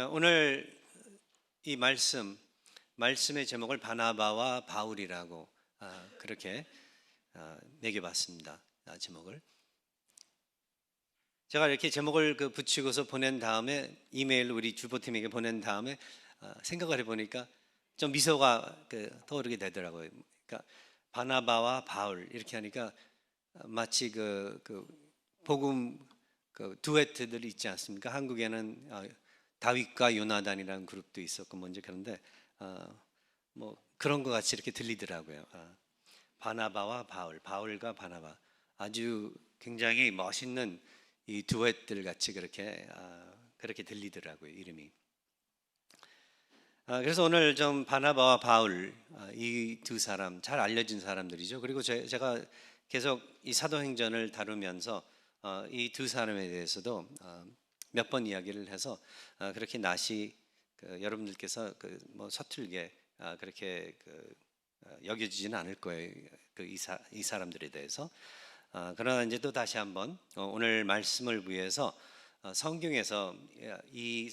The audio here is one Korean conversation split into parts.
오늘 이 말씀의 제목을 바나바와 바울이라고 그렇게 매겨봤습니다. 제목을 제가 이렇게 제목을 붙이고서 보낸 다음에 이메일로 우리 주보팀에게 보낸 다음에 생각을 해보니까 좀 미소가 떠오르게 되더라고요. 그러니까 바나바와 바울 이렇게 하니까 마치 복음 듀엣들이 있지 않습니까? 한국에는 다윗과 요나단이라는 그룹도 있었고 먼저 그런데 뭐 그런 것 같이 이렇게 들리더라고요. 바나바와 바울, 바울과 바나바 아주 굉장히 멋있는 이 듀엣들 같이 그렇게 들리더라고요, 이름이. 그래서 오늘 좀 바나바와 바울 이 두 사람 잘 알려진 사람들이죠. 그리고 제가 계속 이 사도행전을 다루면서 이 두 사람에 대해서도 몇 번 이야기를 해서 그렇게 낯이 여러분들께서 뭐 서툴게 그렇게 여겨지지는 않을 거예요. 이 사람들에 대해서. 그러나 이제 또 다시 한번 오늘 말씀을 위해서 성경에서 이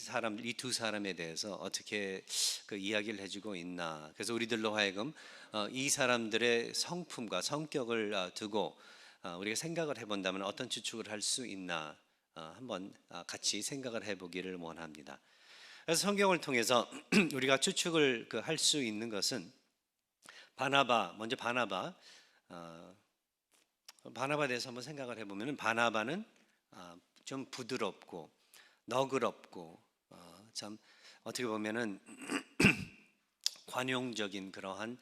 두 사람에 대해서 어떻게 이야기를 해주고 있나. 그래서 우리들로 하여금 이 사람들의 성품과 성격을 두고 우리가 생각을 해본다면 어떤 추측을 할 수 있나 한번 같이 생각을 해보기를 원합니다. 그래서 성경을 통해서 우리가 추측을 할 수 있는 것은 먼저 바나바에 대해서 한번 생각을 해보면 바나바는 좀 부드럽고 너그럽고 참 어떻게 보면은 관용적인 그러한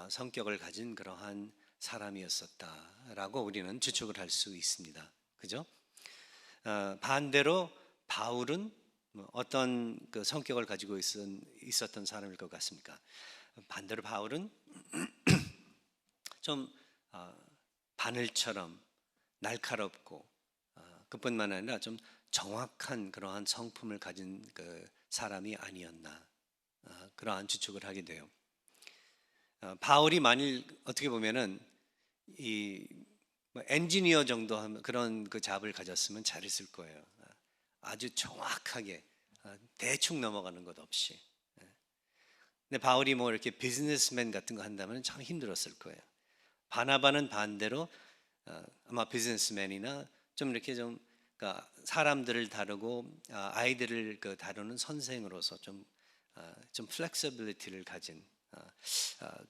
성격을 가진 그러한 사람이었었다라고 우리는 추측을 할 수 있습니다. 그죠? 반대로 바울은 어떤 성격을 가지고 있었던 사람일 것 같습니까? 반대로 바울은 좀 바늘처럼 날카롭고 그뿐만 아니라 좀 정확한 그러한 성품을 가진 사람이 아니었나 그러한 추측을 하게 돼요. 바울이 만일 어떻게 보면은 이 엔지니어 정도 하면 그런 잡을 가졌으면 잘했을 거예요. 아주 정확하게 대충 넘어가는 것 없이. 근데 바울이 뭐 이렇게 비즈니스맨 같은 거 한다면 참 힘들었을 거예요. 바나바는 반대로 아마 비즈니스맨이나 좀 이렇게 그러니까 사람들을 다루고 아이들을 다루는 선생으로서 좀 플렉서빌리티를 가진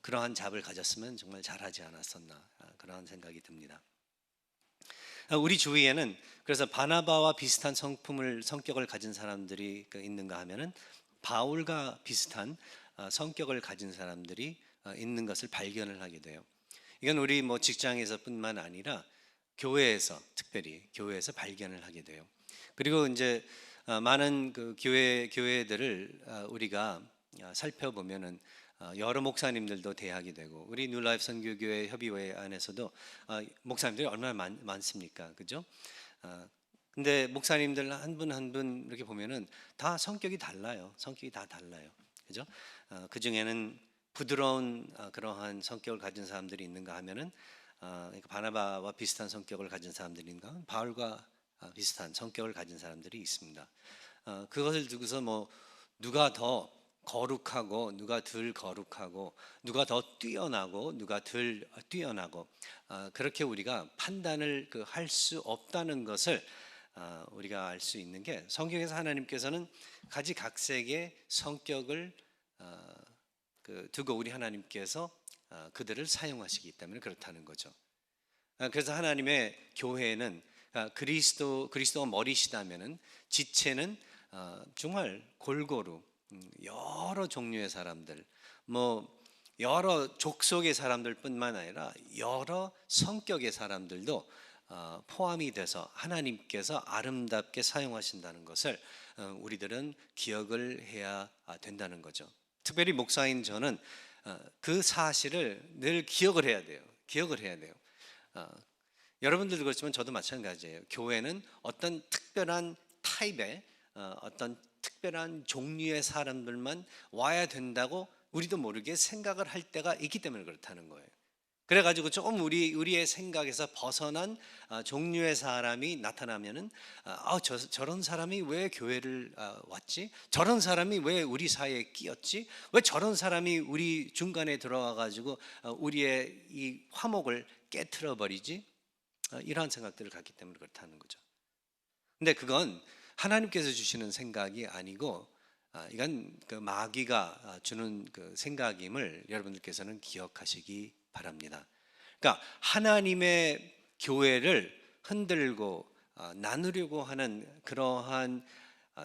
그러한 잡을 가졌으면 정말 잘하지 않았었나 그러한 생각이 듭니다. 우리 주위에는 그래서 바나바와 비슷한 성격을 가진 사람들이 있는가 하면은 바울과 비슷한 성격을 가진 사람들이 있는 것을 발견을 하게 돼요. 이건 우리 뭐 직장에서뿐만 아니라 특별히 교회에서 발견을 하게 돼요. 그리고 이제 많은 교회들을 우리가 살펴보면은 여러 목사님들도 대하게 되고 우리 뉴라이프 선교교회 협의회 안에서도 목사님들이 얼마나 많습니까, 그죠? 근데 목사님들 한 분 한 분 이렇게 보면은 다 성격이 달라요. 그죠? 그 중에는 부드러운 그러한 성격을 가진 사람들이 있는가 하면은 바나바와 비슷한 성격을 가진 사람들인가, 바울과 비슷한 성격을 가진 사람들이 있습니다. 그것을 두고서 뭐 누가 더 거룩하고 누가 덜 거룩하고 누가 더 뛰어나고 누가 덜 뛰어나고 그렇게 우리가 판단을 할 수 없다는 것을 우리가 알 수 있는 게 성경에서 하나님께서는 각색의 성격을 두고 우리 하나님께서 그들을 사용하시기 때문에 그렇다는 거죠. 그래서 하나님의 교회는 그리스도가 머리시다면은 지체는 정말 골고루 여러 종류의 사람들, 뭐 여러 족속의 사람들뿐만 아니라 여러 성격의 사람들도 포함이 돼서 하나님께서 아름답게 사용하신다는 것을 우리들은 기억을 해야 된다는 거죠. 특별히 목사인 저는 그 사실을 늘 기억을 해야 돼요. 여러분들도 그렇지만 저도 마찬가지예요. 교회는 어떤 특별한 타입의 어떤 특별한 종류의 사람들만 와야 된다고 우리도 모르게 생각을 할 때가 있기 때문에 그렇다는 거예요. 그래가지고 조금 우리의 생각에서 벗어난 종류의 사람이 나타나면은 저런 사람이 왜 교회를 왔지? 저런 사람이 왜 우리 사이에 끼었지? 왜 저런 사람이 우리 중간에 들어와 가지고 우리의 이 화목을 깨트려 버리지? 이러한 생각들을 갖기 때문에 그렇다는 거죠. 근데 그건 하나님께서 주시는 생각이 아니고 이건 그 마귀가 주는 그 생각임을 여러분들께서는 기억하시기 바랍니다. 그러니까 하나님의 교회를 흔들고 나누려고 하는 그러한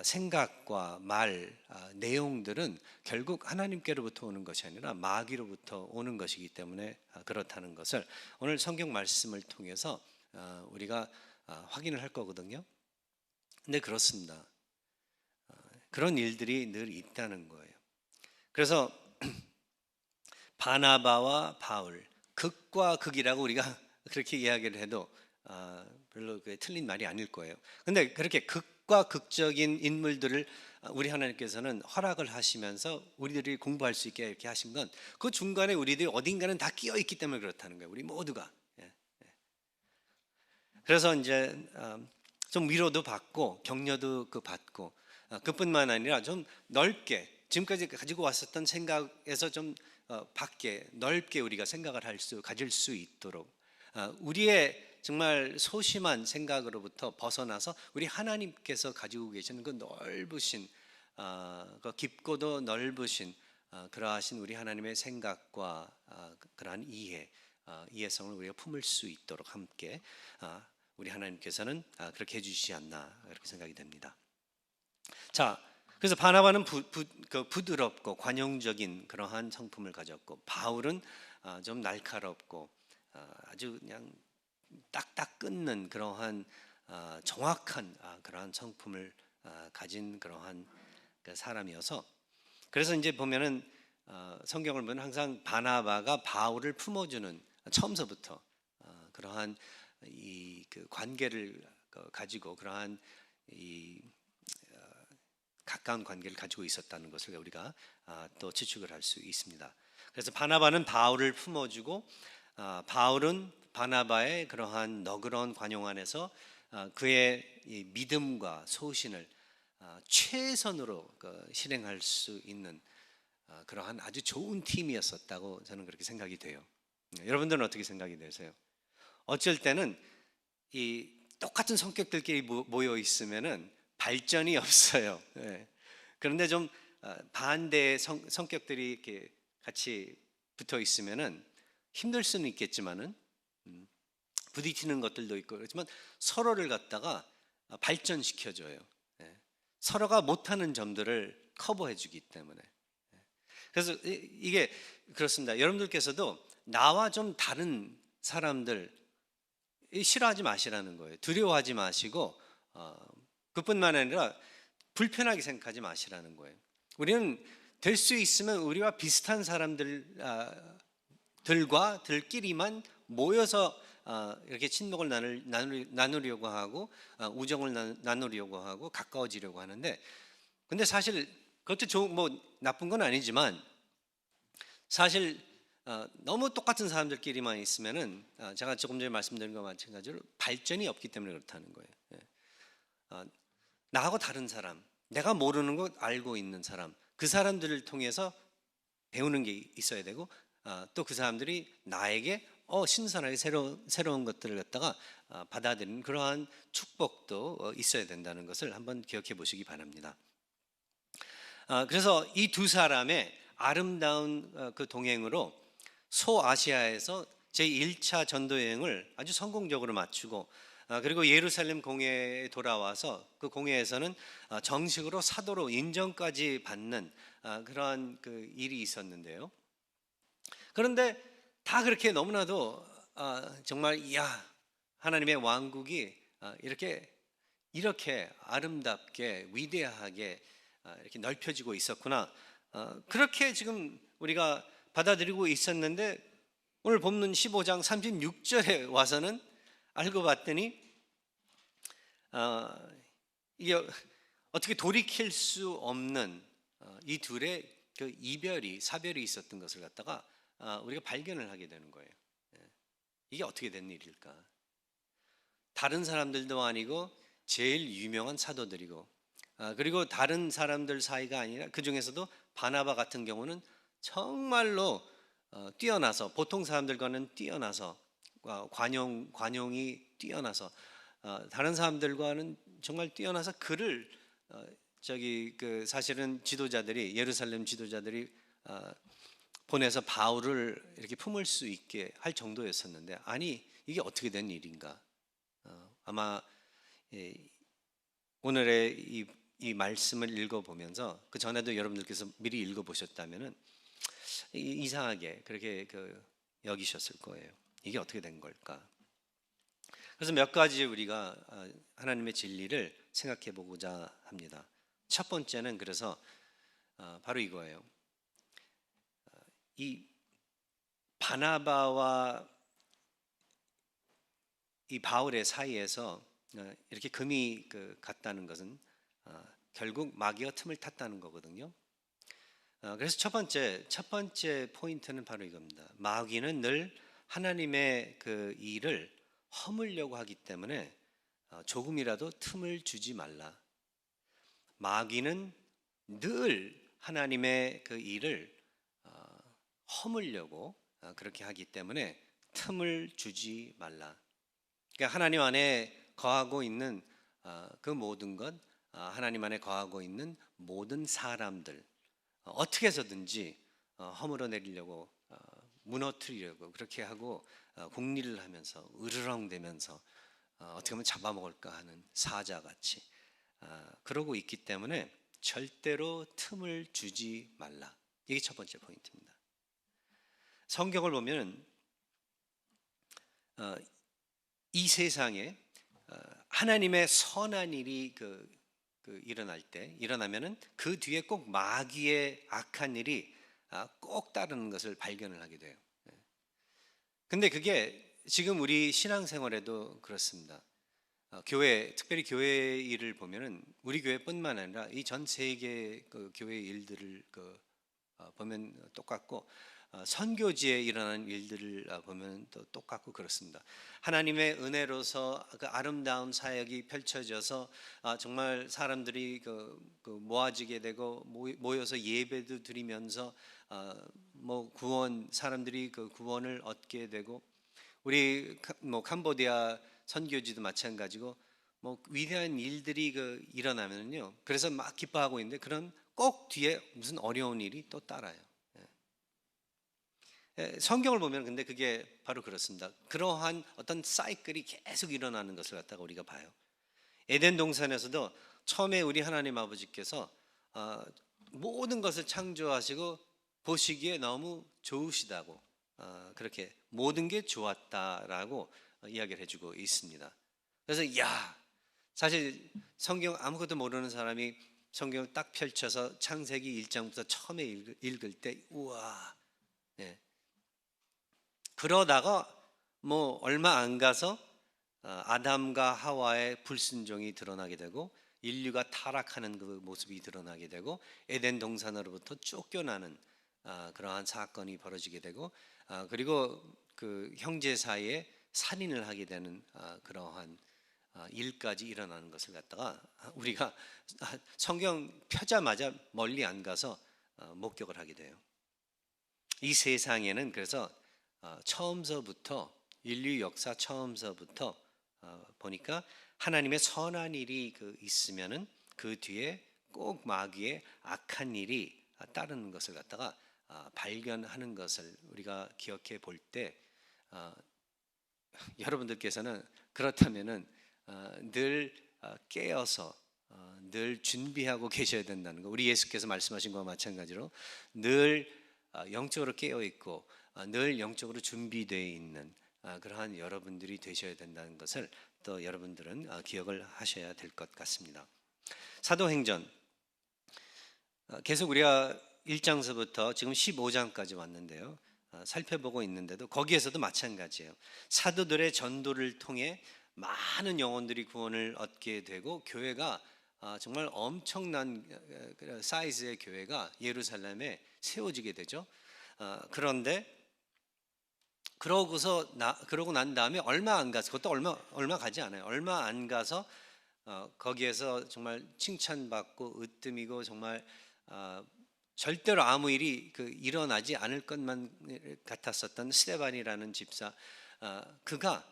생각과 말, 내용들은 결국 하나님께로부터 오는 것이 아니라 마귀로부터 오는 것이기 때문에 그렇다는 것을 오늘 성경 말씀을 통해서 우리가 확인을 할 거거든요. 근데 그렇습니다. 그런 일들이 늘 있다는 거예요. 그래서 바나바와 바울, 극과 극이라고 우리가 그렇게 이야기를 해도 별로 틀린 말이 아닐 거예요. 근데 그렇게 극과 극적인 인물들을 우리 하나님께서는 허락을 하시면서 우리들이 공부할 수 있게 이렇게 하신 건 그 중간에 우리들이 어딘가는 다 끼어 있기 때문에 그렇다는 거예요. 우리 모두가. 그래서 이제 좀 위로도 받고 격려도 받고 그뿐만 아니라 좀 넓게 지금까지 가지고 왔었던 생각에서 좀 밖에 넓게 우리가 생각을 가질 수 있도록 우리의 정말 소심한 생각으로부터 벗어나서 우리 하나님께서 가지고 계시는 그 넓으신 그 깊고도 넓으신 그러하신 우리 하나님의 생각과 그러한 이해성을 우리가 품을 수 있도록 함께 우리 하나님께서는 그렇게 해주시지 않나 그렇게 생각이 됩니다. 자, 그래서 바나바는 부드럽고 관용적인 그러한 성품을 가졌고 바울은 좀 날카롭고 아주 그냥 딱딱 끊는 그러한 정확한 그러한 성품을 가진 그러한 사람이어서 그래서 이제 보면은 성경을 보면 항상 바나바가 바울을 품어주는 처음서부터 그러한 그 관계를 가지고 그러한 가까운 관계를 가지고 있었다는 것을 우리가 또 추측을 할 수 있습니다. 그래서 바나바는 바울을 품어주고 바울은 바나바의 그러한 너그러운 관용 안에서 그의 믿음과 소신을 최선으로 실행할 수 있는 그러한 아주 좋은 팀이었었다고 저는 그렇게 생각이 돼요. 여러분들은 어떻게 생각이 되세요? 어쩔 때는 이 똑같은 성격들끼리 모여 있으면은 발전이 없어요. 그런데 좀 반대의 성격들이 이렇게 같이 붙어 있으면은 힘들 수는 있겠지만은 부딪히는 것들도 있고 그렇지만 서로를 갖다가 발전시켜줘요. 서로가 못하는 점들을 커버해주기 때문에. 그래서 이게 그렇습니다. 여러분들께서도 나와 좀 다른 사람들 싫어하지 마시라는 거예요. 두려워하지 마시고 그뿐만 아니라 불편하게 생각하지 마시라는 거예요. 우리는 될 수 있으면 우리와 비슷한 사람들끼리만 모여서 이렇게 친목을 나누려고 하고 우정을 나누려고 하고 가까워지려고 하는데 근데 사실 그것도 뭐 나쁜 건 아니지만 사실 너무 똑같은 사람들끼리만 있으면은 제가 조금 전에 말씀드린 것과 마찬가지로 발전이 없기 때문에 그렇다는 거예요. 나하고 다른 사람, 내가 모르는 것 알고 있는 사람, 그 사람들을 통해서 배우는 게 있어야 되고 또 그 사람들이 나에게 신선하게 새로운 것들을 갖다가 받아들이는 그러한 축복도 있어야 된다는 것을 한번 기억해 보시기 바랍니다. 그래서 이 두 사람의 아름다운 그 동행으로 소아시아에서 제1차 전도 여행을 아주 성공적으로 마치고 그리고 예루살렘 공회에 돌아와서 그 공회에서는 정식으로 사도로 인정까지 받는 그러한 그 일이 있었는데요. 그런데 다 그렇게 너무나도 정말 하나님의 왕국이 이렇게 아름답게 위대하게 이렇게 넓혀지고 있었구나. 그렇게 지금 우리가 받아들이고 있었는데 오늘 본문 15장 36절에 와서는 알고 봤더니 이게 어떻게 돌이킬 수 없는 이 둘의 그 사별이 있었던 것을 갖다가 우리가 발견을 하게 되는 거예요. 이게 어떻게 된 일일까? 다른 사람들도 아니고 제일 유명한 사도들이고, 그리고 다른 사람들 사이가 아니라 그 중에서도 바나바 같은 경우는 정말로 뛰어나서, 보통 사람들과는 뛰어나서, 관용이 뛰어나서, 다른 사람들과는 정말 뛰어나서 그를 사실은 지도자들이, 예루살렘 지도자들이 보내서 바울을 이렇게 품을 수 있게 할 정도였었는데, 아니 이게 어떻게 된 일인가? 아마 오늘의 이 말씀을 읽어보면서 그 전에도 여러분들께서 미리 읽어보셨다면은 이상하게 그렇게 여기셨을 거예요. 이게 어떻게 된 걸까? 그래서 몇 가지 우리가 하나님의 진리를 생각해 보고자 합니다. 첫 번째는 그래서 바로 이거예요. 이 바나바와 이 바울의 사이에서 이렇게 금이 갔다는 것은 결국 마귀가 틈을 탔다는 거거든요. 그래서 첫 번째 포인트는 바로 이겁니다. 마귀는 늘 하나님의 그 일을 허물려고 하기 때문에 조금이라도 틈을 주지 말라. 마귀는 늘 하나님의 그 일을 허물려고 그렇게 하기 때문에 틈을 주지 말라. 그러니까 하나님 안에 거하고 있는 그 모든 것, 하나님 안에 거하고 있는 모든 사람들, 어떻게 해서든지 허물어 내리려고, 무너뜨리려고 그렇게 하고 궁리를 하면서 으르렁대면서 어떻게 하면 잡아먹을까 하는 사자같이 그러고 있기 때문에 절대로 틈을 주지 말라. 이게 첫 번째 포인트입니다. 성경을 보면 이 세상에 하나님의 선한 일이 일어나면은 그 뒤에 꼭 마귀의 악한 일이 꼭 따르는 것을 발견을 하게 돼요. 근데 그게 지금 우리 신앙생활에도 그렇습니다. 특별히 교회 일을 보면은 우리 교회뿐만 아니라 이 전 세계 교회 일들을 보면 똑같고, 선교지에 일어나는 일들을 보면 또 똑같고 그렇습니다. 하나님의 은혜로서 그 아름다운 사역이 펼쳐져서 정말 사람들이 모아지게 되고 모여서 예배도 드리면서 사람들이 그 구원을 얻게 되고, 우리 캄보디아 선교지도 마찬가지고 위대한 일들이 일어나면요, 그래서 막 기뻐하고 있는데 그런 꼭 뒤에 무슨 어려운 일이 또 따라요. 성경을 보면 근데 그게 바로 그렇습니다. 그러한 어떤 사이클이 계속 일어나는 것을 갖다가 우리가 봐요. 에덴 동산에서도 처음에 우리 하나님 아버지께서 모든 것을 창조하시고 보시기에 너무 좋으시다고, 그렇게 모든 게 좋았다라고 이야기를 해주고 있습니다. 그래서 사실 성경 아무것도 모르는 사람이 성경을 딱 펼쳐서 창세기 1장부터 처음에 읽을 때 우와, 그러다가 얼마 안 가서 아담과 하와의 불순종이 드러나게 되고 인류가 타락하는 그 모습이 드러나게 되고 에덴 동산으로부터 쫓겨나는 그러한 사건이 벌어지게 되고, 그리고 그 형제 사이에 살인을 하게 되는 그러한 일까지 일어나는 것을 갖다가 우리가 성경 펴자마자 멀리 안 가서 목격을 하게 돼요. 이 세상에는 그래서 처음서부터, 인류 역사 처음서부터 보니까 하나님의 선한 일이 있으면은 그 뒤에 꼭 마귀의 악한 일이 따르는 것을 갖다가 발견하는 것을 우리가 기억해 볼 때, 여러분들께서는 그렇다면은 늘 깨어서 늘 준비하고 계셔야 된다는 거. 우리 예수께서 말씀하신 것과 마찬가지로 늘 영적으로 깨어 있고 늘 영적으로 준비되어 있는 그러한 여러분들이 되셔야 된다는 것을 또 여러분들은 기억을 하셔야 될 것 같습니다. 사도행전 계속 우리가 1장서부터 지금 15장까지 왔는데요, 살펴보고 있는데도 거기에서도 마찬가지예요. 사도들의 전도를 통해 많은 영혼들이 구원을 얻게 되고 교회가 정말 엄청난 사이즈의 교회가 예루살렘에 세워지게 되죠. 그런데 그러고 난 다음에 얼마 안 가서, 그것도 얼마 가지 않아요. 얼마 안 가서 거기에서 정말 칭찬받고 으뜸이고 정말 절대로 아무 일이 일어나지 않을 것만 같았었던 스데반이라는 집사, 그가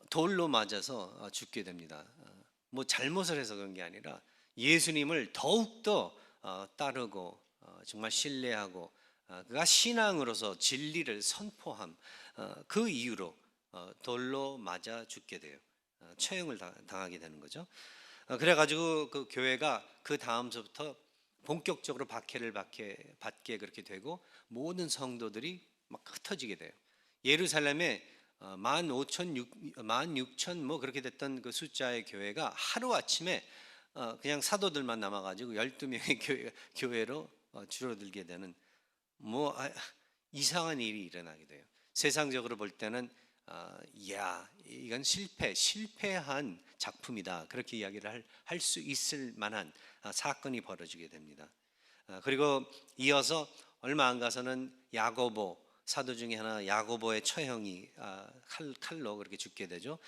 돌로 맞아서 죽게 됩니다. 뭐 잘못을 해서 그런 게 아니라 예수님을 더욱더 따르고 정말 신뢰하고 그가 신앙으로서 진리를 선포함, 그 이유로 돌로 맞아 죽게 돼요. 처형을 당하게 되는 거죠. 그래가지고 그 교회가 그 다음서부터 본격적으로 박해를 받게 그렇게 되고 모든 성도들이 막 흩어지게 돼요. 예루살렘에 16,000 뭐 그렇게 됐던 그 숫자의 교회가 하루 아침에 그냥 사도들만 남아가지고 12명의 교회로 줄어들게 되는 뭐 이상한 일이 일어나게 돼요. 세상적으로 볼 때는 이건 실패한 작품이다, 그렇게 이야기를 할 수 있을 만한 사건이 벌어지게 됩니다. 그리고 이어서 얼마 안 가서는 야고보, 사도 중에 하나 야고보의 처형이 칼로 그렇게 죽게 되죠.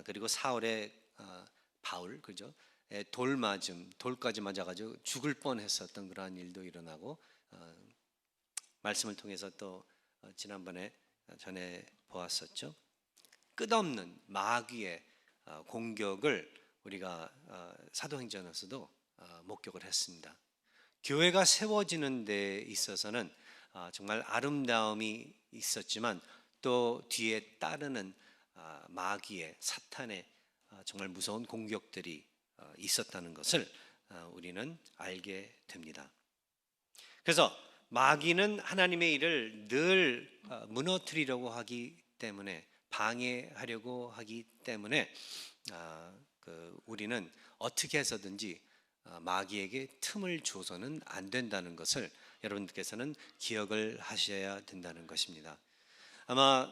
그리고 사울의 바울, 그죠? 돌까지 맞아가지고 죽을 뻔했었던 그러한 일도 일어나고, 말씀을 통해서 또 지난번에 전해 보았었죠. 끝없는 마귀의 공격을 우리가 사도행전에서도 목격을 했습니다. 교회가 세워지는 데 있어서는 정말 아름다움이 있었지만 또 뒤에 따르는 마귀의, 사탄의 정말 무서운 공격들이 있었다는 것을 우리는 알게 됩니다. 그래서 마귀는 하나님의 일을 늘 무너뜨리려고 하기 때문에, 방해하려고 하기 때문에 우리는 어떻게 해서든지 마귀에게 틈을 줘서는 안 된다는 것을 여러분들께서는 기억을 하셔야 된다는 것입니다. 아마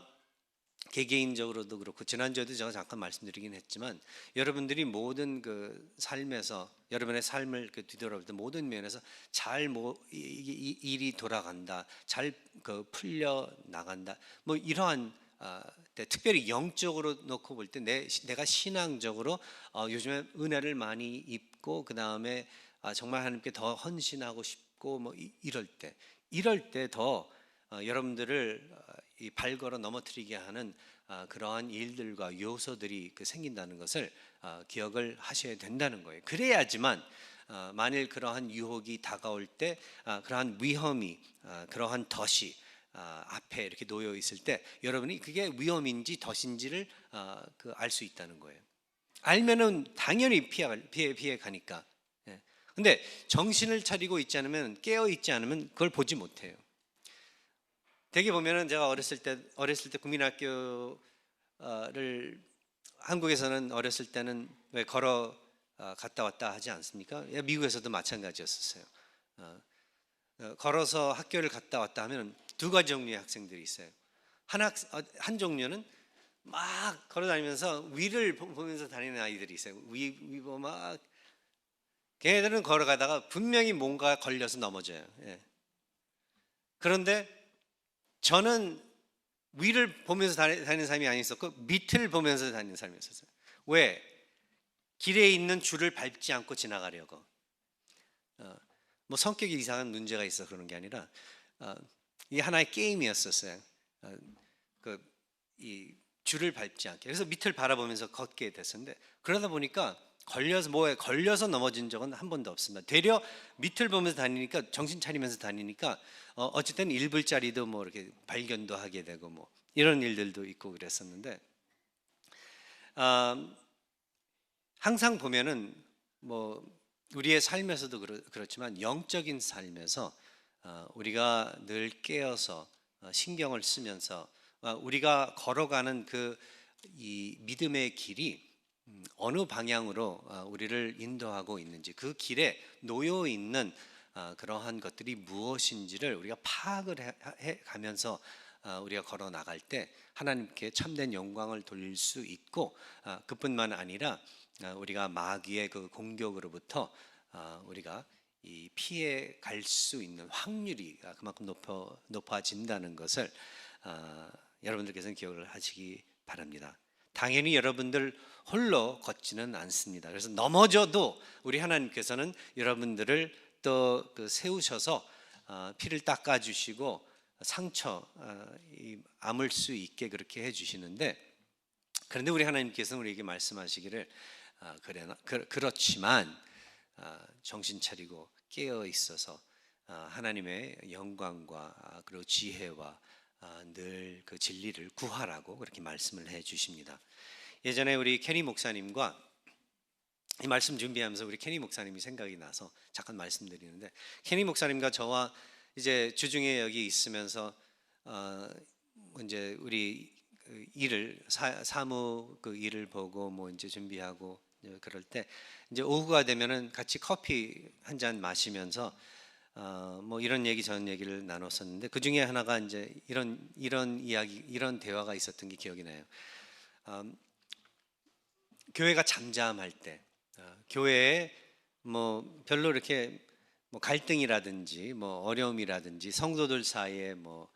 개개인적으로도 그렇고 지난주에도 제가 잠깐 말씀드리긴 했지만, 여러분들이 모든 그 삶에서 여러분의 삶을 뒤돌아볼 때 모든 면에서 잘 일이 돌아간다, 잘 풀려 나간다, 뭐 이러한 특별히 영적으로 놓고 볼 때 내가 신앙적으로 요즘에 은혜를 많이 입고 그 다음에 정말 하나님께 더 헌신하고 싶고 뭐 이럴 때 더 여러분들을 발걸어 넘어뜨리게 하는 그러한 일들과 요소들이 생긴다는 것을 기억을 하셔야 된다는 거예요. 그래야지만 만일 그러한 유혹이 다가올 때 그러한 위험이, 그러한 덫이 앞에 이렇게 놓여 있을 때 여러분이 그게 위험인지 덫인지를 알 수 있다는 거예요. 알면은 당연히 피해 가니까. 근데 정신을 차리고 있지 않으면, 깨어 있지 않으면 그걸 보지 못해요. 되게 보면은 제가 어렸을 때 국민학교를 한국에서는 어렸을 때는 왜 걸어 갔다 왔다 하지 않습니까? 미국에서도 마찬가지였었어요. 걸어서 학교를 갔다 왔다 하면 두 가지 종류의 학생들이 있어요. 한 종류는 막 걸어 다니면서 위를 보면서 다니는 아이들이 있어요. 위 보고 막, 걔네들은 걸어가다가 분명히 뭔가 걸려서 넘어져요. 그런데 저는 위를 보면서 다니는 삶이 아니었었고 밑을 보면서 다니는 삶이었어요. 왜? 길에 있는 줄을 밟지 않고 지나가려고. 뭐 성격이 이상한 문제가 있어 그런 게 아니라 이게 하나의 게임이었었어요. 이 줄을 밟지 않게. 그래서 밑을 바라보면서 걷게 됐었는데, 그러다 보니까 걸려서 넘어진 적은 한 번도 없습니다. 되려 밑을 보면서 다니니까, 정신 차리면서 다니니까 어쨌든 1불짜리도 뭐 이렇게 발견도 하게 되고 뭐 이런 일들도 있고 그랬었는데, 항상 보면은 뭐 우리의 삶에서도 그렇지만 영적인 삶에서 우리가 늘 깨어서 신경을 쓰면서 우리가 걸어가는 이 믿음의 길이 어느 방향으로 우리를 인도하고 있는지, 그 길에 놓여 있는 그러한 것들이 무엇인지를 우리가 파악을 해 가면서 우리가 걸어 나갈 때 하나님께 참된 영광을 돌릴 수 있고, 그뿐만 아니라 우리가 마귀의 그 공격으로부터 우리가 피해 갈 수 있는 확률이 그만큼 높아진다는 것을 여러분들께서는 기억을 하시기 바랍니다. 당연히 여러분들 홀로 걷지는 않습니다. 그래서 넘어져도 우리 하나님께서는 여러분들을 또 세우셔서 피를 닦아주시고 상처 아물 수 있게 그렇게 해주시는데, 그런데 우리 하나님께서는 우리에게 말씀하시기를 그렇지만 정신 차리고 깨어 있어서 하나님의 영광과 그리고 지혜와 늘 그 진리를 구하라고 그렇게 말씀을 해 주십니다. 예전에 우리 케니 목사님과 이 말씀 준비하면서 우리 케니 목사님이 생각이 나서 잠깐 말씀드리는데, 케니 목사님과 저와 이제 주중에 여기 있으면서 이제 우리 일을 사무 그 일을 보고 뭐 이제 준비하고 그럴 때 이제 오후가 되면은 같이 커피 한 잔 마시면서 뭐 이런 얘기 저런 얘기를 나눴었는데, 그 중에 하나가 이제 이런 이야기, 이런 대화가 있었던 게 기억이 나요. 교회가 잠잠할 때, 교회에 뭐 별로 이렇게 뭐 갈등이라든지 뭐 어려움이라든지 성도들 사이에 뭐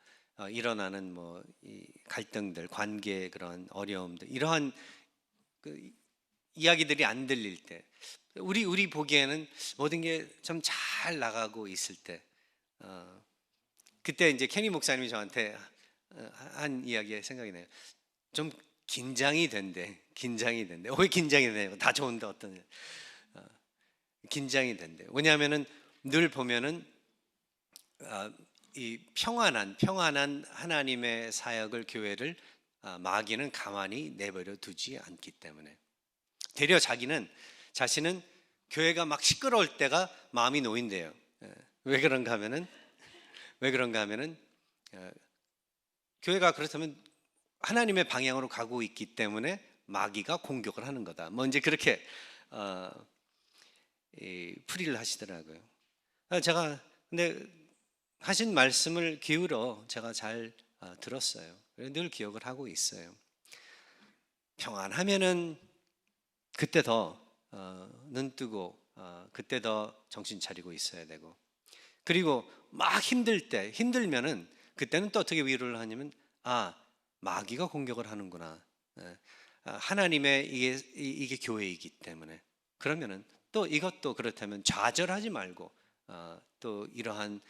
일어나는 뭐 이 갈등들, 관계 그런 어려움들, 이러한 그 이야기들이 안 들릴 때, 우리 보기에는 모든 게 좀 잘 나가고 있을 때, 그때 이제 케니 목사님이 저한테 한 이야기가 생각이 나요. 좀 긴장이 된대. 왜 긴장이 되냐고. 다 좋은데 어떤 긴장이 된대. 왜냐하면은 늘 보면은 이 평안한 하나님의 사역을, 교회를 마귀는 가만히 내버려 두지 않기 때문에, 되려 자신은 교회가 막 시끄러울 때가 마음이 놓인대요. 왜 그런가 하면은 교회가 그렇다면 하나님의 방향으로 가고 있기 때문에 마귀가 공격을 하는 거다. 뭐 이제 그렇게 풀이를 하시더라고요. 제가 근데 하신 말씀을 기울여 제가 잘 들었어요. 늘 기억을 하고 있어요. 평안하면은 그때 더 눈 뜨고 그때 더 정신 차리고 있어야 되고, 그리고 막 힘들면은 그때는 또 어떻게 위로를 하냐면 마귀가 공격을 하는구나. 하나님의 이게 교회이기 때문에, 그러면은 또 이것도 그렇다면 좌절하지 말고 또 이러한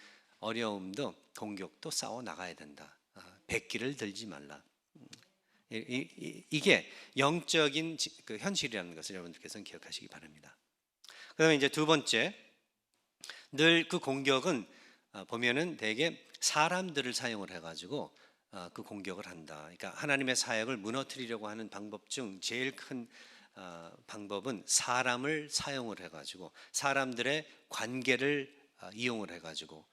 어려움도 공격도 싸워 나가야 된다. 백기를 들지 말라. 이게 영적인 그 현실이라는 것을 여러분들께서는 기억하시기 바랍니다. 그다음에 이제 두 번째, 늘 그 공격은 보면은 대개 사람들을 사용을 해가지고 그 공격을 한다. 그러니까 하나님의 사역을 무너뜨리려고 하는 방법 중 제일 큰 방법은 사람을 사용을 해가지고, 사람들의 관계를 이용을 해가지고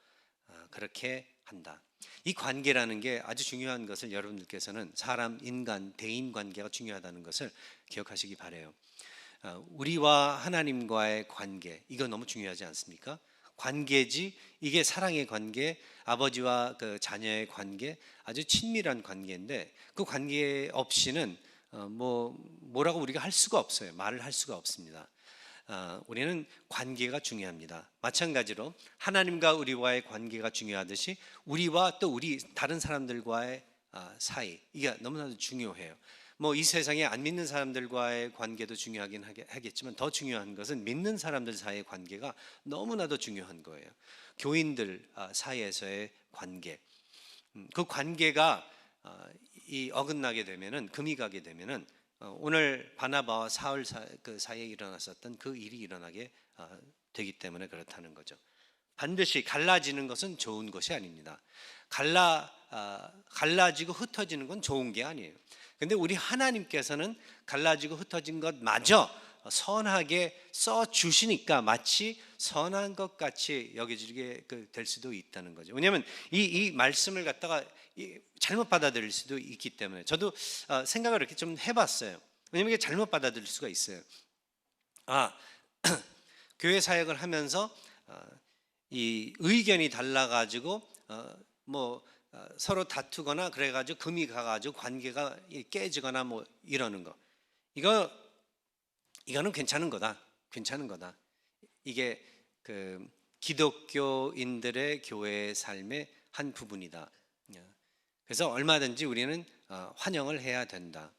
그렇게 한다. 이 관계라는 게 아주 중요한 것을 여러분들께서는, 인간, 대인 관계가 중요하다는 것을 기억하시기 바라요. 우리와 하나님과의 관계, 이거 너무 중요하지 않습니까? 관계지, 이게 사랑의 관계, 아버지와 그 자녀의 관계, 아주 친밀한 관계인데, 그 관계 없이는 뭐라고 우리가 할 수가 없어요. 말을 할 수가 없습니다. 우리는 관계가 중요합니다. 마찬가지로 하나님과 우리와의 관계가 중요하듯이 우리와 또 우리 다른 사람들과의 사이, 이게 너무나도 중요해요. 뭐 이 세상에 안 믿는 사람들과의 관계도 중요하긴 하겠지만, 더 중요한 것은 믿는 사람들 사이의 관계가 너무나도 중요한 거예요. 교인들 사이에서의 관계, 그 관계가 이 어긋나게 되면은, 금이 가게 되면은 오늘 바나바와 사울 그 사이에 일어났었던 그 일이 일어나게 되기 때문에 그렇다는 거죠. 반드시 갈라지는 것은 좋은 것이 아닙니다. 갈라지고 흩어지는 건 좋은 게 아니에요. 근데 우리 하나님께서는 갈라지고 흩어진 것마저 선하게 써 주시니까 마치 선한 것 같이 여겨지게 될 수도 있다는 거죠. 왜냐하면 이 말씀을 갖다가 잘못 받아들일 수도 있기 때문에, 저도 생각을 이렇게 좀 해봤어요. 왜냐하면 이게 잘못 받아들일 수가 있어요. 교회 사역을 하면서 이 의견이 달라가지고 서로 다투거나 그래가지고 금이 가가지고 관계가 깨지거나 뭐 이러는 거, 이거는 괜찮은 거다. 이게 기독교인들의 교회 삶의 한 부분이다. 그래서 얼마든지 우리는 환영을 해야 된다.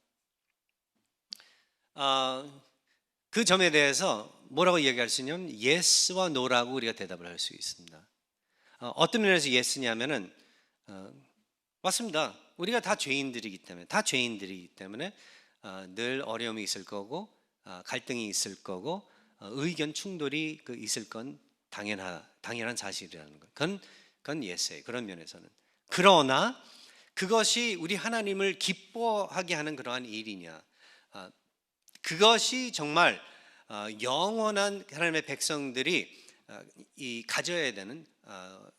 그 점에 대해서 뭐라고 이야기할 수 있냐면 yes와 no라고 우리가 대답을 할 수 있습니다. 어떤 면에서 yes냐면은 맞습니다. 우리가 다 죄인들이기 때문에 늘 어려움이 있을 거고 갈등이 있을 거고 의견 충돌이 있을 건 당연한 사실이라는 거. 그건 yes예요. 그런 면에서는. 그러나 그것이 우리 하나님을 기뻐하게 하는 그러한 일이냐? 그것이 정말 영원한 하나님의 백성들이 가져야 되는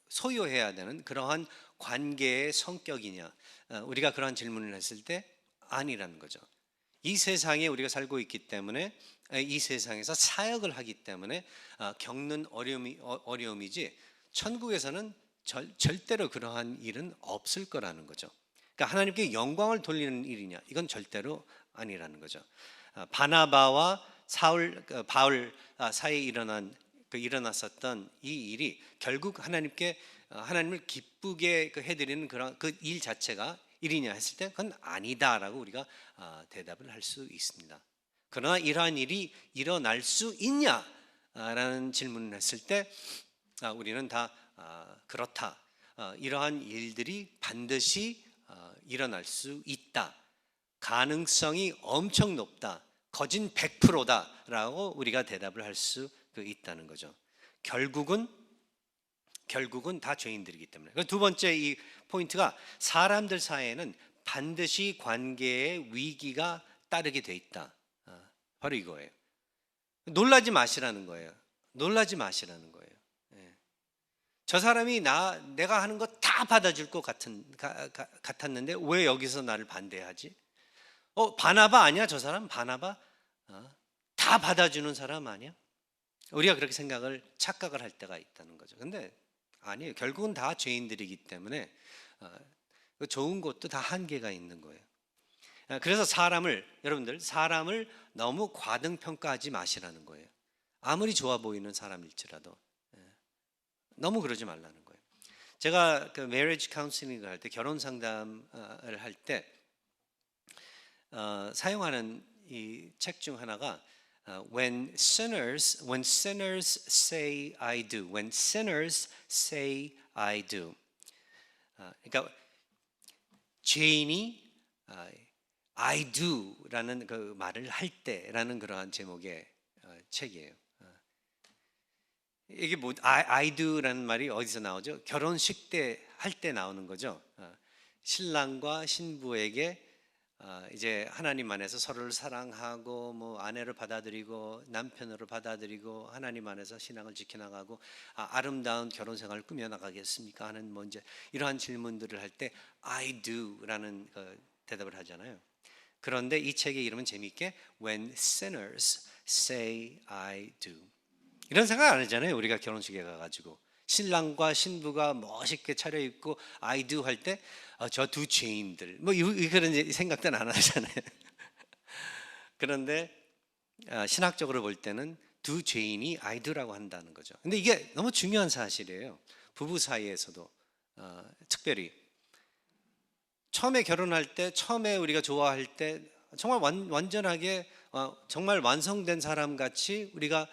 소유해야 되는 그러한 관계의 성격이냐? 우리가 그러한 질문을 했을 때 아니라는 거죠. 이 세상에 우리가 살고 있기 때문에 이 세상에서 사역을 하기 때문에 겪는 어려움이지 천국에서는 절대로 그러한 일은 없을 거라는 거죠. 그러니까 하나님께 영광을 돌리는 일이냐? 이건 절대로 아니라는 거죠. 바나바와 바울 사이에 일어났었던 이 일이 결국 하나님을 기쁘게 해드리는 그런 그 일 자체가 일이냐 했을 때 그건 아니다라고 우리가 대답을 할 수 있습니다. 그러나 이러한 일이 일어날 수 있냐라는 질문을 했을 때 우리는 다 그렇다. 이러한 일들이 반드시 일어날 수 있다. 가능성이 엄청 높다. 거진 100%다라고 우리가 대답을 할 수 있다는 거죠. 결국은 다 죄인들이기 때문에. 두 번째 이 포인트가 사람들 사이에는 반드시 관계의 위기가 따르게 돼 있다. 바로 이거예요. 놀라지 마시라는 거예요. 저 사람이 내가 하는 거 다 받아줄 것 같았는데 왜 여기서 나를 반대하지? 바나바 아니야? 저 사람 바나바? 다 받아주는 사람 아니야? 우리가 그렇게 착각을 할 때가 있다는 거죠. 근데 아니에요. 결국은 다 죄인들이기 때문에 좋은 것도 다 한계가 있는 거예요. 그래서 여러분들 사람을 너무 과등평가하지 마시라는 거예요. 아무리 좋아 보이는 사람일지라도 너무 그러지 말라는 거예요. 제가 marriage counseling을 할 때 결혼 상담을 할 때 사용하는 이 책 중 하나가 When sinners say I do. When sinners say I do. 그러니까 죄인이 I do라는 그 말을 할 때라는 그러한 제목의 책이에요. 이게 뭐 I do라는 말이 어디서 나오죠? 결혼식 때 할 때 나오는 거죠. 신랑과 신부에게 이제 하나님 안에서 서로를 사랑하고 뭐 아내를 받아들이고 남편으로 받아들이고 하나님 안에서 신앙을 지켜나가고 아름다운 결혼 생활을 꾸며 나가겠습니까 하는 뭐 이제 이러한 질문들을 할 때 I do라는 대답을 하잖아요. 그런데 이 책의 이름은 재미있게 When Sinners Say I Do. 이런 생각 안 하잖아요. 우리가 결혼식에 가가지고 신랑과 신부가 멋있게 차려입고 I do 할 때 저 두 죄인들 뭐 그런 생각들은 안 하잖아요. 그런데 신학적으로 볼 때는 두 죄인이 I do라고 한다는 거죠. 근데 이게 너무 중요한 사실이에요. 부부 사이에서도 특별히 처음에 결혼할 때 처음에 우리가 좋아할 때 정말 완전하게 정말 완성된 사람 같이 우리가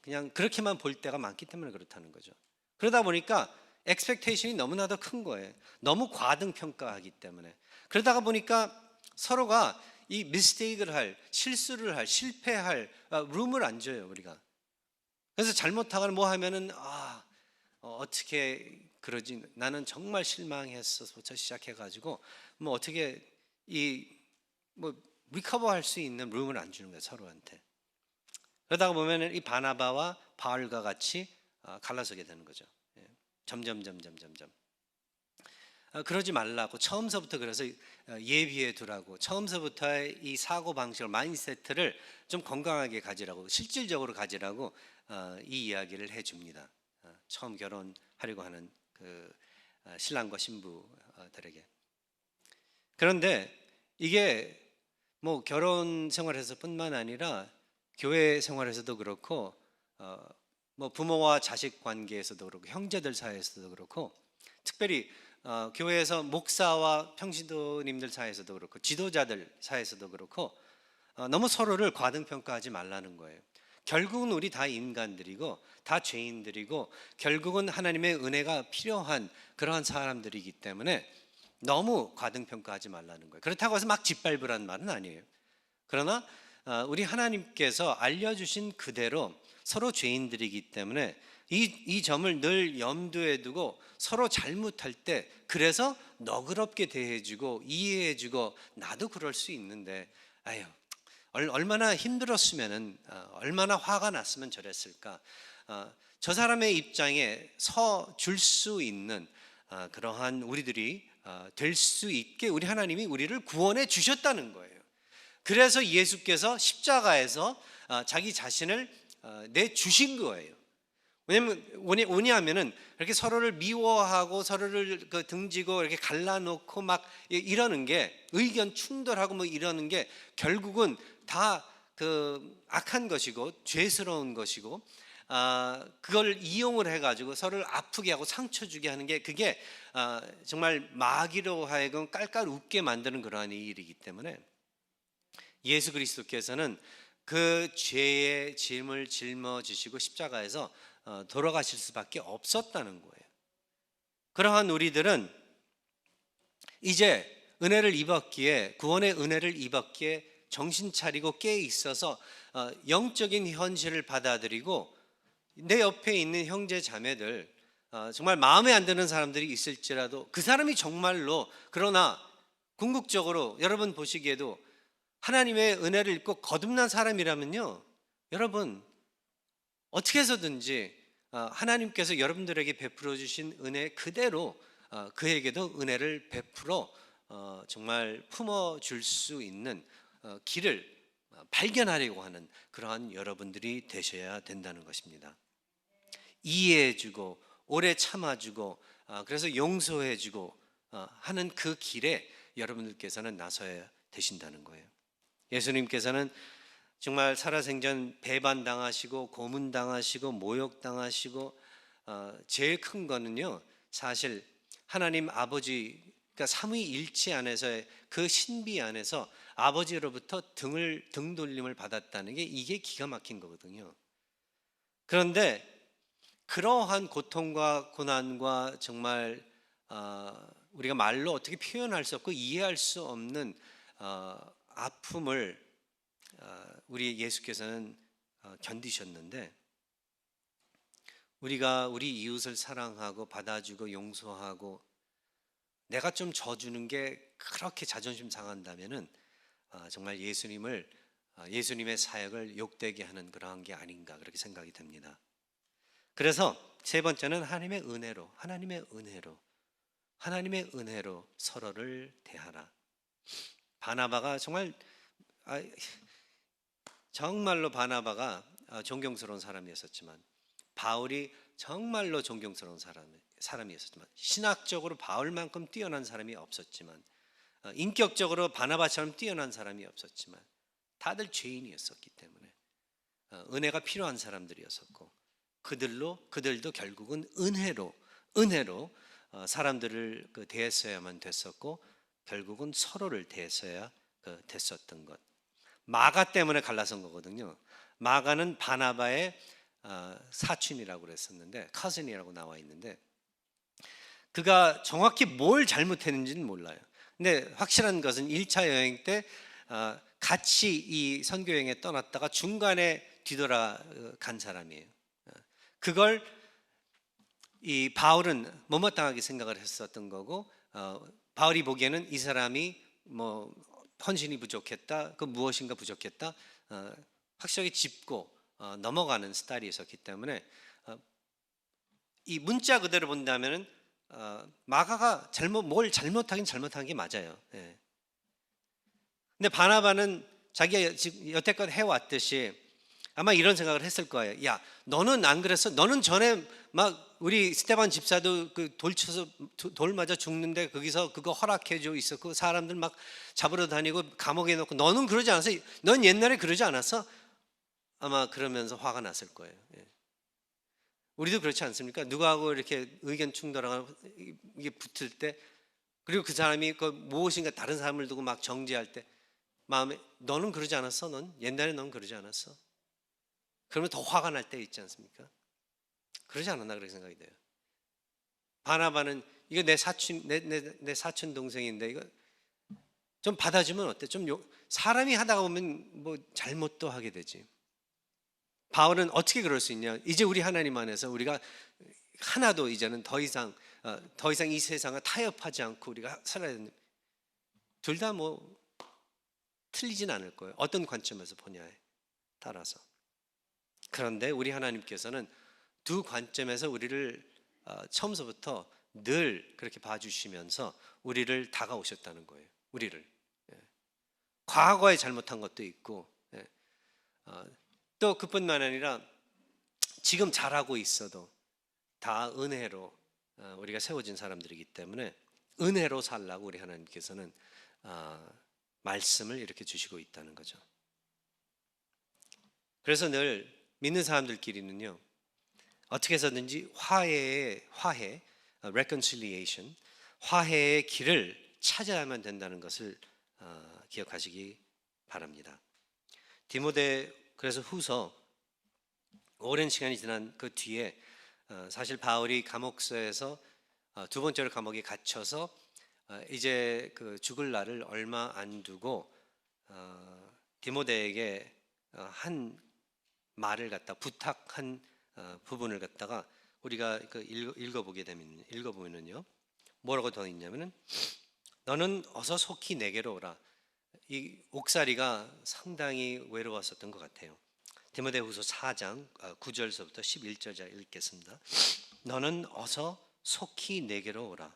그냥 그렇게만 볼 때가 많기 때문에 그렇다는 거죠. 그러다 보니까 expectation이 너무나도 큰 거예요. 너무 과등평가하기 때문에. 그러다가 보니까 서로가 이 mistake를 실수를 실패할 룸을 안 줘요, 우리가. 그래서 잘못하거나 뭐 하면은 어떻게 그러지? 나는 정말 실망했어서부터 시작해가지고 뭐 어떻게 리커버할 수 있는 룸을 안 주는 거예요, 서로한테. 그러다가 보면은 이 바나바와 바울과 같이 갈라서게 되는 거죠. 점점. 그러지 말라고 처음서부터 그래서 예비해 두라고 처음서부터 이 사고 방식을 마인드세트를 좀 건강하게 가지라고 실질적으로 가지라고 이 이야기를 해줍니다. 처음 결혼하려고 하는 그 신랑과 신부들에게. 그런데 이게 뭐 결혼 생활에서뿐만 아니라 교회 생활에서도 그렇고 뭐 부모와 자식 관계에서도 그렇고 형제들 사이에서도 그렇고 특별히 교회에서 목사와 평신도님들 사이에서도 그렇고 지도자들 사이에서도 그렇고 너무 서로를 과등평가하지 말라는 거예요. 결국은 우리 다 인간들이고 다 죄인들이고 결국은 하나님의 은혜가 필요한 그러한 사람들이기 때문에 너무 과등평가하지 말라는 거예요. 그렇다고 해서 막 짓밟으라는 말은 아니에요. 그러나 우리 하나님께서 알려주신 그대로 서로 죄인들이기 때문에 이 점을 늘 염두에 두고 서로 잘못할 때 그래서 너그럽게 대해주고 이해해주고 나도 그럴 수 있는데 아유 얼마나 힘들었으면은 얼마나 화가 났으면 저랬을까. 저 사람의 입장에 서 줄 수 있는 그러한 우리들이 될 수 있게 우리 하나님이 우리를 구원해 주셨다는 거예요. 그래서 예수께서 십자가에서 자기 자신을 내주신 거예요. 왜냐하면은 이렇게 서로를 미워하고 서로를 등지고 이렇게 갈라놓고 막 이러는 게 의견 충돌하고 뭐 이러는 게 결국은 다 그 악한 것이고 죄스러운 것이고 그걸 이용을 해가지고 서로를 아프게 하고 상처 주게 하는 게 그게 정말 마귀로 하여금 깔깔 웃게 만드는 그러한 일이기 때문에 예수 그리스도께서는 그 죄의 짐을 짊어지시고 십자가에서 돌아가실 수밖에 없었다는 거예요. 그러한 우리들은 이제 은혜를 입었기에 구원의 은혜를 입었기에 정신 차리고 깨 있어서 영적인 현실을 받아들이고 내 옆에 있는 형제 자매들 정말 마음에 안 드는 사람들이 있을지라도 그 사람이 정말로 그러나 궁극적으로 여러분 보시기에도 하나님의 은혜를 입고 거듭난 사람이라면요, 여러분 어떻게 해서든지 하나님께서 여러분들에게 베풀어 주신 은혜 그대로 그에게도 은혜를 베풀어 정말 품어 줄 수 있는 길을 발견하려고 하는 그러한 여러분들이 되셔야 된다는 것입니다. 이해해주고 오래 참아주고 그래서 용서해주고 하는 그 길에 여러분들께서는 나서야 되신다는 거예요. 예수님께서는 정말 살아생전 배반당하시고 고문당하시고 모욕당하시고 제일 큰 거는요 사실 하나님 아버지 그러니까 삼위일체 안에서의 그 신비 안에서 아버지로부터 등 돌림을 받았다는 게 이게 기가 막힌 거거든요. 그런데 그러한 고통과 고난과 정말 우리가 말로 어떻게 표현할 수 없고 이해할 수 없는 아픔을 우리 예수께서는 견디셨는데 우리가 우리 이웃을 사랑하고 받아주고 용서하고 내가 좀 져주는 게 그렇게 자존심 상한다면은 정말 예수님의 사역을 욕되게 하는 그러한 게 아닌가 그렇게 생각이 됩니다. 그래서 세 번째는 하나님의 은혜로 서로를 대하라. 바나바가 정말로 바나바가 존경스러운 사람이었지만 바울이 정말로 존경스러운 사람이었지만 신학적으로 바울만큼 뛰어난 사람이 없었지만 인격적으로 바나바처럼 뛰어난 사람이 없었지만 다들 죄인이었었기 때문에 은혜가 필요한 사람들이었었고 그들도 결국은 은혜로 사람들을 대했어야만 됐었고 결국은 서로를 대했어야 됐었던 것. 마가 때문에 갈라선 거거든요. 마가는 바나바의 사촌이라고 그랬었는데 카슨이라고 나와 있는데 그가 정확히 뭘 잘못했는지는 몰라요. 근데 확실한 것은 1차 여행 때 같이 이 선교 여행에 떠났다가 중간에 뒤돌아간 사람이에요. 그걸 이 바울은 못마땅하게 생각을 했었던 거고 바울이 보기에는 이 사람이 뭐 헌신이 부족했다, 그 무엇인가 부족했다, 확실하게 짚고 넘어가는 스타일이었기 때문에 이 문자 그대로 본다면은 마가가 뭘 잘못하긴 잘못한 게 맞아요. 예. 근데 바나바는 자기가 지금 여태껏 해왔듯이 아마 이런 생각을 했을 거예요. 야, 너는 안 그랬어? 너는 전에 막 우리 스테반 집사도 그 돌 맞아 죽는데 거기서 그거 허락해줘 있었고 사람들 막 잡으러 다니고 감옥에 넣고 너는 그러지 않았어? 넌 옛날에 그러지 않았어? 아마 그러면서 화가 났을 거예요. 예. 우리도 그렇지 않습니까? 누구하고 이렇게 의견 충돌하거나 이게 붙을 때, 그리고 그 사람이 그 무엇인가 다른 사람을 두고 막 정죄할 때 마음에, 너는 그러지 않았어? 넌 옛날에 넌 그러지 않았어? 그러면 더 화가 날 때 있지 않습니까? 그러지 않았나 그렇게 생각이 돼요. 바나바는 이거 내 사촌 내 사촌 동생인데 이거 좀 받아주면 어때? 사람이 하다가 보면 뭐 잘못도 하게 되지. 바울은 어떻게 그럴 수 있냐? 이제 우리 하나님 안에서 우리가 하나도 이제는 더 이상 이 세상을 타협하지 않고 우리가 살아야 되는, 둘 다 뭐 틀리진 않을 거예요. 어떤 관점에서 보냐에 따라서. 그런데 우리 하나님께서는 두 관점에서 우리를 처음서부터 늘 그렇게 봐주시면서 우리를 다가오셨다는 거예요. 우리를. 과거에 잘못한 것도 있고, 또 그뿐만 아니라 지금 잘하고 있어도 다 은혜로 우리가 세워진 사람들이기 때문에 은혜로 살라고 우리 하나님께서는 말씀을 이렇게 주시고 있다는 거죠. 그래서 늘 믿는 사람들끼리는요, 어떻게 해서든지 화해, reconciliation, 화해의 길을 찾아야만 된다는 것을 기억하시기 바랍니다. 디모데 그래서 후서 오랜 시간이 지난 그 뒤에 사실 바울이 감옥서에서 두 번째로 감옥에 갇혀서 이제 그 죽을 날을 얼마 안 두고 디모데에게 한 말을 갖다 부탁한 부분을 갖다가 우리가 읽어보면은요, 뭐라고 더 있냐면은, 너는 어서 속히 내게로 오라. 이 옥살이가 상당히 외로웠었던 것 같아요. 디모데후서 4장 9절서부터 11절까지 읽겠습니다. 너는 어서 속히 내게로 오라.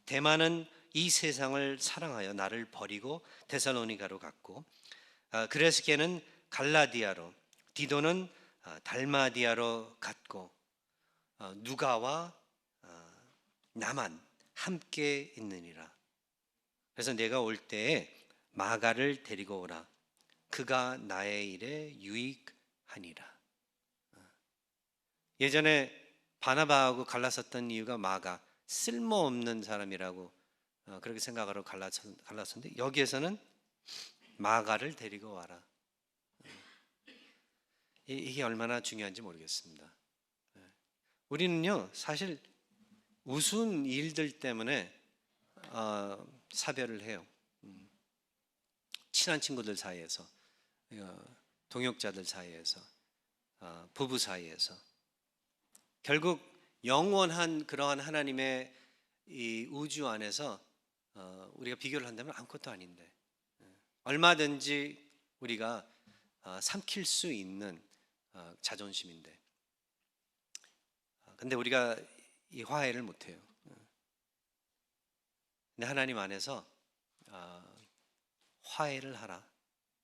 데마는 이 세상을 사랑하여 나를 버리고 데살로니가로 갔고, 그레스게는 갈라디아로, 디도는 달마디아로 갔고, 누가와 나만 함께 있느니라. 그래서 내가 올 때에 마가를 데리고 오라. 그가 나의 일에 유익하니라. 예전에 바나바하고 갈랐었던 이유가 마가 쓸모없는 사람이라고 그렇게 생각하러 갈랐었는데, 여기에서는 마가를 데리고 와라. 이게 얼마나 중요한지 모르겠습니다. 우리는요, 사실 우스운 일들 때문에 사별을 해요. 친한 친구들 사이에서, 동역자들 사이에서, 부부 사이에서. 결국 영원한 그러한 하나님의 이 우주 안에서 우리가 비교를 한다면 아무것도 아닌데, 얼마든지 우리가 삼킬 수 있는 자존심인데, 근데 우리가 이 화해를 못해요. 근데 하나님 안에서 화해를 하라.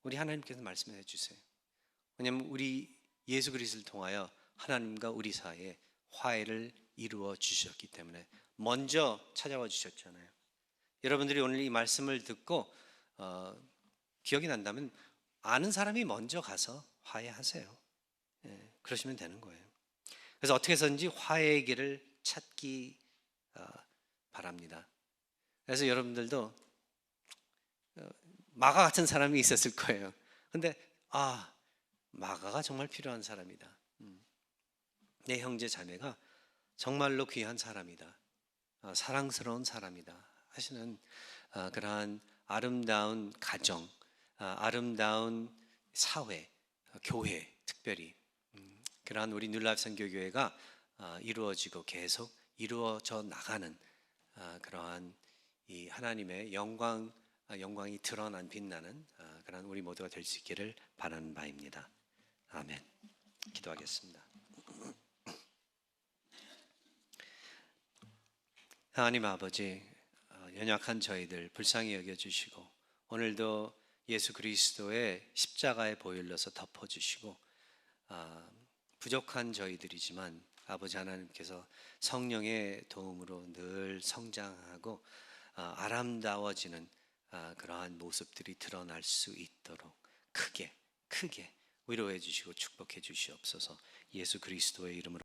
우리 하나님께서 말씀해 주세요. 왜냐하면 우리 예수 그리스도를 통하여 하나님과 우리 사이에 화해를 이루어 주셨기 때문에 먼저 찾아와 주셨잖아요. 여러분들이 오늘 이 말씀을 듣고 기억이 난다면 아는 사람이 먼저 가서 화해하세요. 그러시면 되는 거예요. 그래서 어떻게 해서든지 화해의 길을 찾기 바랍니다. 그래서 여러분들도 마가 같은 사람이 있었을 거예요. 근데 마가가 정말 필요한 사람이다. 내 형제 자매가 정말로 귀한 사람이다. 사랑스러운 사람이다 하시는 그러한 아름다운 가정, 아름다운 사회, 교회, 특별히 그러한 우리 뉴라이프 선교교회가 이루어지고 계속 이루어져 나가는 그러한 이 하나님의 영광이 드러난 빛나는 그러한 우리 모두가 될 수 있기를 바라는 바입니다. 아멘. 기도하겠습니다. 하나님 아버지, 연약한 저희들 불쌍히 여겨주시고 오늘도 예수 그리스도의 십자가의 보혈로서 덮어주시고 부족한 저희들이지만 아버지 하나님께서 성령의 도움으로 늘 성장하고 아름다워지는 그러한 모습들이 드러날 수 있도록 크게 위로해 주시고 축복해 주시옵소서. 예수 그리스도의 이름으로